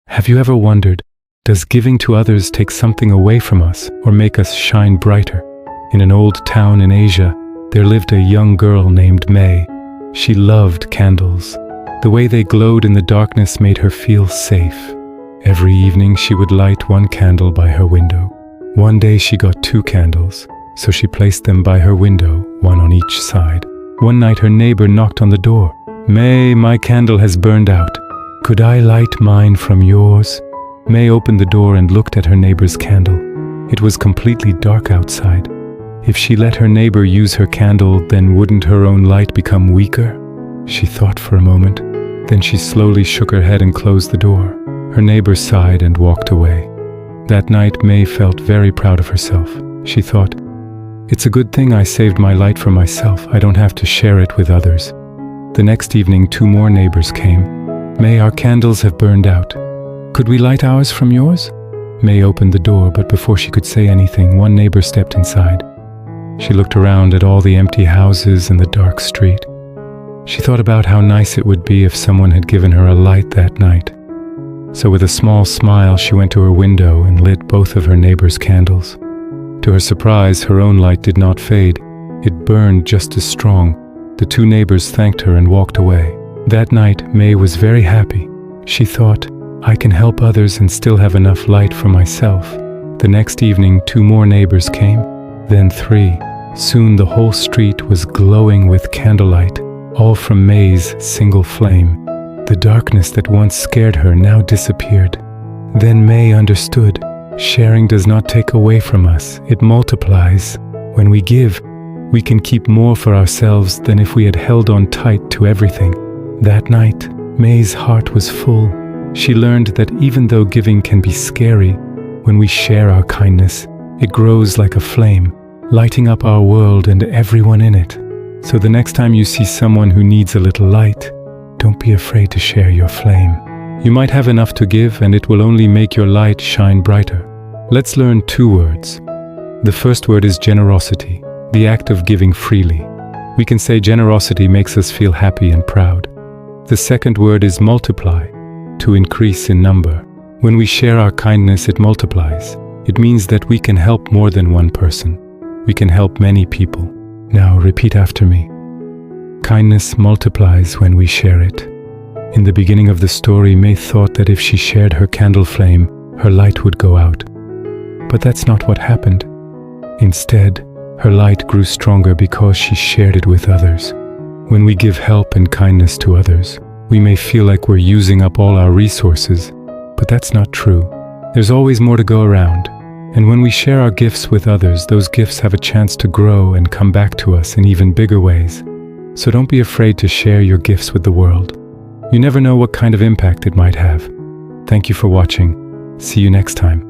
Have you ever wondered, does giving to others take something away from us or make us shine brighter? In an old town in Asia, there lived a young girl named May. She loved candles. The way they glowed in the darkness made her feel safe. Every evening she would light one candle by her window. One day she got 2 candles, so she placed them by her window, one on each side. One night her neighbor knocked on the door. "May, my candle has burned out. Could I light mine from yours?" May opened the door and looked at her neighbor's candle. It was completely dark outside. If she let her neighbor use her candle, then wouldn't her own light become weaker? She thought for a moment. Then she slowly shook her head and closed the door. Her neighbor sighed and walked away. That night, May felt very proud of herself. She thought, "It's a good thing I saved my light for myself. I don't have to share it with others." The next evening, 2 more neighbors came. "May, our candles have burned out. Could we light ours from yours?" May opened the door, but before she could say anything, one neighbor stepped inside. She looked around at all the empty houses and the dark street. She thought about how nice it would be if someone had given her a light that night. So with a small smile, she went to her window and lit both of her neighbors' candles. To her surprise, her own light did not fade. It burned just as strong. The 2 neighbors thanked her and walked away. That night, May was very happy. She thought, "I can help others and still have enough light for myself." The next evening, 2 more neighbors came, then 3. Soon the whole street was glowing with candlelight, all from May's single flame. The darkness that once scared her now disappeared. Then May understood, sharing does not take away from us, it multiplies. When we give, we can keep more for ourselves than if we had held on tight to everything. That night, May's heart was full. She learned that even though giving can be scary, when we share our kindness, it grows like a flame, lighting up our world and everyone in it. So the next time you see someone who needs a little light, don't be afraid to share your flame. You might have enough to give, and it will only make your light shine brighter. Let's learn 2 words. The first word is generosity, the act of giving freely. We can say generosity makes us feel happy and proud. The second word is multiply, to increase in number. When we share our kindness, it multiplies. It means that we can help more than one person. We can help many people. Now repeat after me. Kindness multiplies when we share it. In the beginning of the story, May thought that if she shared her candle flame, her light would go out. But that's not what happened. Instead, her light grew stronger because she shared it with others. When we give help and kindness to others, we may feel like we're using up all our resources, but that's not true. There's always more to go around. And when we share our gifts with others, those gifts have a chance to grow and come back to us in even bigger ways. So don't be afraid to share your gifts with the world. You never know what kind of impact it might have. Thank you for watching. See you next time.